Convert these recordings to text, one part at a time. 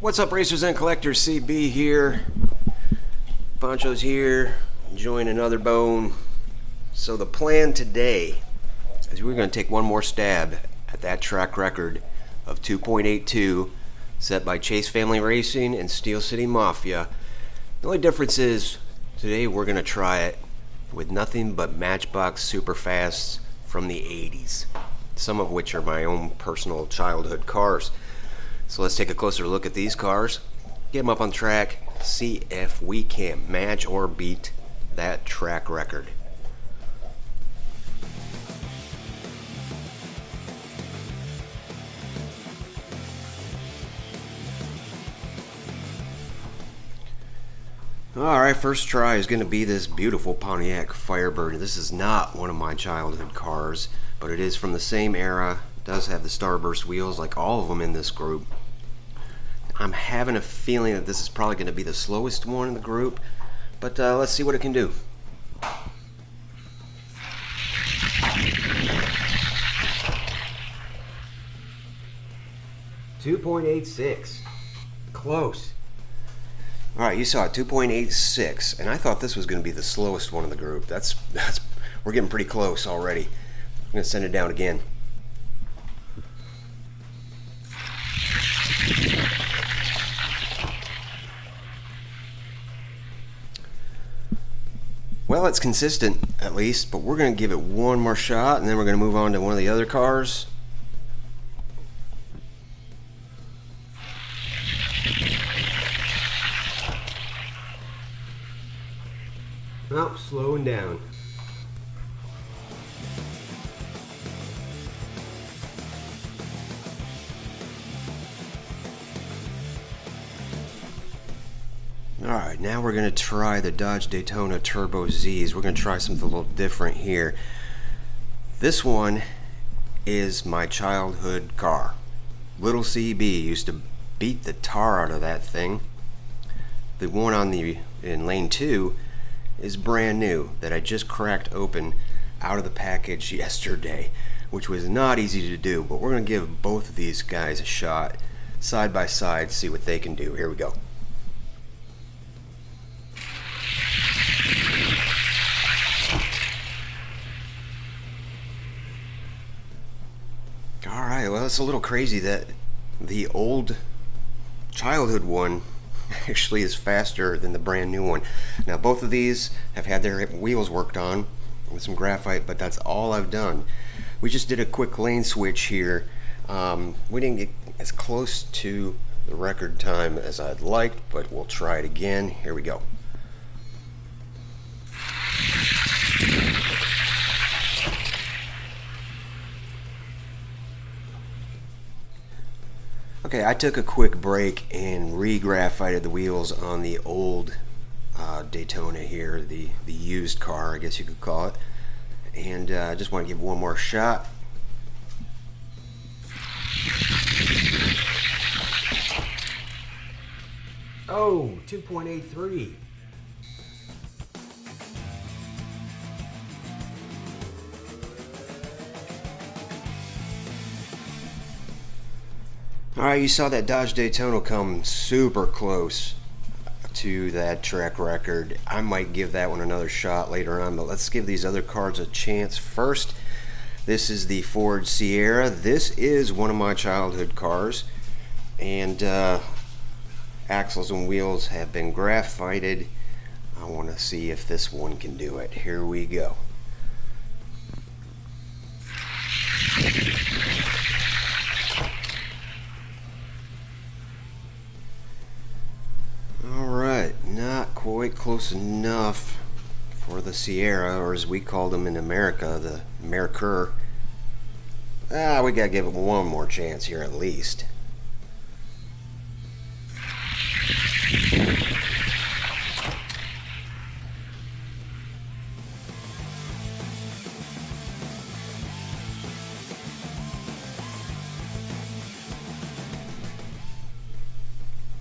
What's up, racers and collectors? CB here. Poncho's here, enjoying another bone. So the plan today is we're going to take one more stab at that track record of 2.82 set by Chase Family Racing and Steel City Mafia. The only difference is today we're going to try it with nothing but Matchbox Superfasts from the 80s, some of which are my own personal childhood cars. So let's take a closer look at these cars, get them up on track, see if we can match or beat that track record. Alright, first try is going to be this beautiful Pontiac Firebird. This is not one of my childhood cars, but it is from the same era. It does have the starburst wheels like all of them in this group. I'm having a feeling that this is probably going to be the slowest one in the group, but let's see what it can do. .86. Close. Alright, you saw it, 2.86, and I thought this was going to be the slowest one in the group. We're getting pretty close already. I'm going to send it down again. Well, it's consistent, at least, but we're going to give it one more shot, and then we're going to move on to one of the other cars. Oh, slowing down. Alright, now we're going to try the Dodge Daytona Turbo Zs. We're going to try something a little different here. This one is my childhood car. Little CB used to beat the tar out of that thing. The one in lane 2 is brand new, that I just cracked open out of the package yesterday, which was not easy to do, but we're going to give both of these guys a shot side by side, see what they can do. Here we go. Alright, well, it's a little crazy that the old childhood one actually is faster than the brand new one. Now, both of these have had their wheels worked on with some graphite, but that's all I've done. We just did a quick lane switch here. We didn't get as close to the record time as I'd liked, but we'll try it again. Here we go. Okay, I took a quick break and re-graphited the wheels on the old Daytona here, the used car, I guess you could call it. And I just want to give one more shot. Oh, 2.83. Alright, you saw that Dodge Daytona come super close to that track record. I might give that one another shot later on, but let's give these other cars a chance first. This is the Ford Sierra. This is one of my childhood cars, and axles and wheels have been graphited. I want to see if this one can do it. Here we go. Not quite close enough for the Sierra, or as we call them in America, the Mercur. We gotta give it one more chance here at least.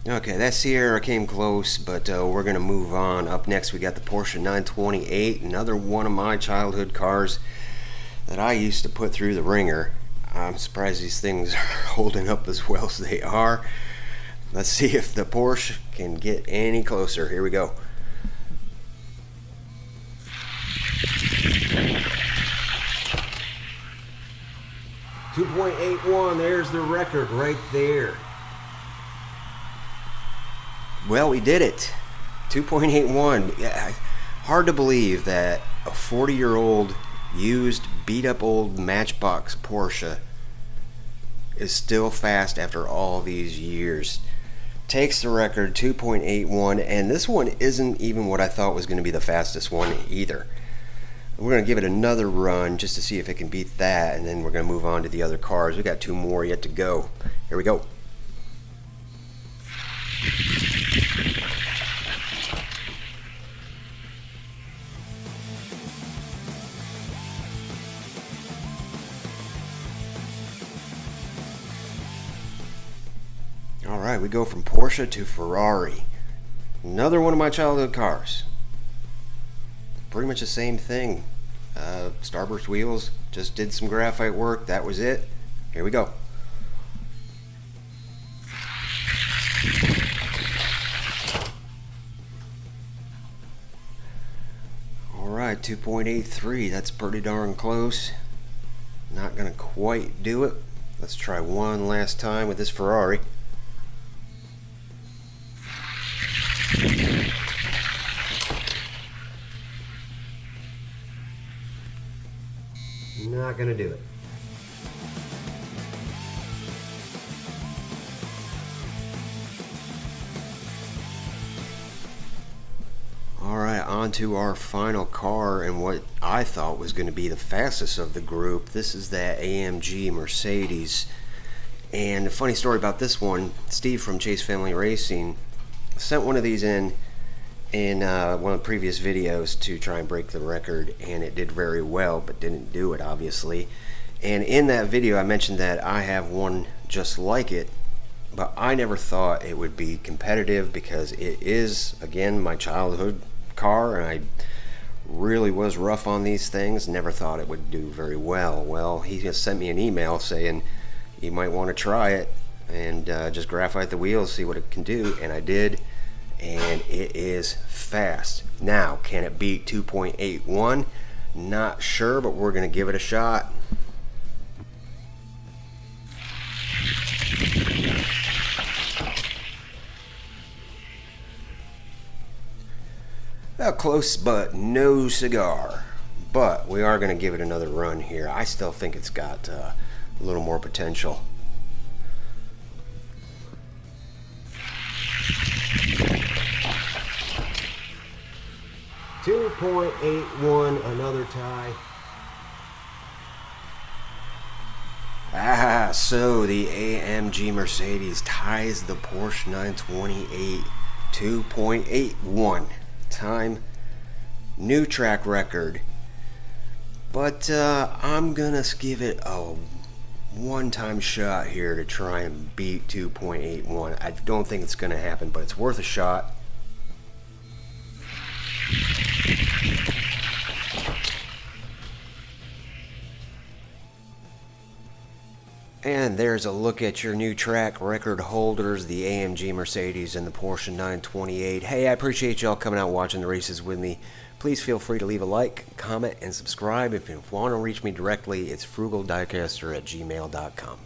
Okay, that Sierra came close, but we're going to move on. Up next, we got the Porsche 928, another one of my childhood cars that I used to put through the ringer. I'm surprised these things are holding up as well as they are. Let's see if the Porsche can get any closer. Here we go. .81, there's the record right there. Well, we did it. 2.81. Yeah, hard to believe that a 40-year-old used, beat-up old Matchbox Porsche is still fast after all these years. Takes the record 2.81, and this one isn't even what I thought was going to be the fastest one either. We're going to give it another run just to see if it can beat that, and then we're going to move on to the other cars. We got 2 more yet to go. Here we go. Alright, we go from Porsche to Ferrari. Another one of my childhood cars. Pretty much the same thing. Starburst wheels, just did some graphite work, that was it. Here we go. Alright, 2.83, that's pretty darn close. Not gonna quite do it. Let's try one last time with this Ferrari. Not gonna do it. Alright, on to our final car and what I thought was going to be the fastest of the group. This is that AMG Mercedes. And a funny story about this one, Steve from Chase Family Racing sent one of these in one of the previous videos to try and break the record, and it did very well, but didn't do it obviously. And in that video I mentioned that I have one just like it, but I never thought it would be competitive because it is, again, my childhood car, and I really was rough on these things. Never thought it would do very well. Well, he just sent me an email saying you might want to try it and just graphite the wheels, see what it can do, and I did. And it is fast. Now, can it beat 2.81? Not sure, but we're going to give it a shot. Close, but no cigar. But we are going to give it another run here. I still think it's got a little more potential. .81, another tie. So the AMG Mercedes ties the Porsche 928. 2.81 time, new track record. But I'm gonna give it a one-time shot here to try and beat 2.81. I don't think it's gonna happen, but it's worth a shot. And there's a look at your new track record holders, the AMG Mercedes and the Porsche 928. Hey, I appreciate y'all coming out watching the races with me. Please feel free to leave a like, comment, and subscribe. If you want to reach me directly, it's frugaldicaster@gmail.com.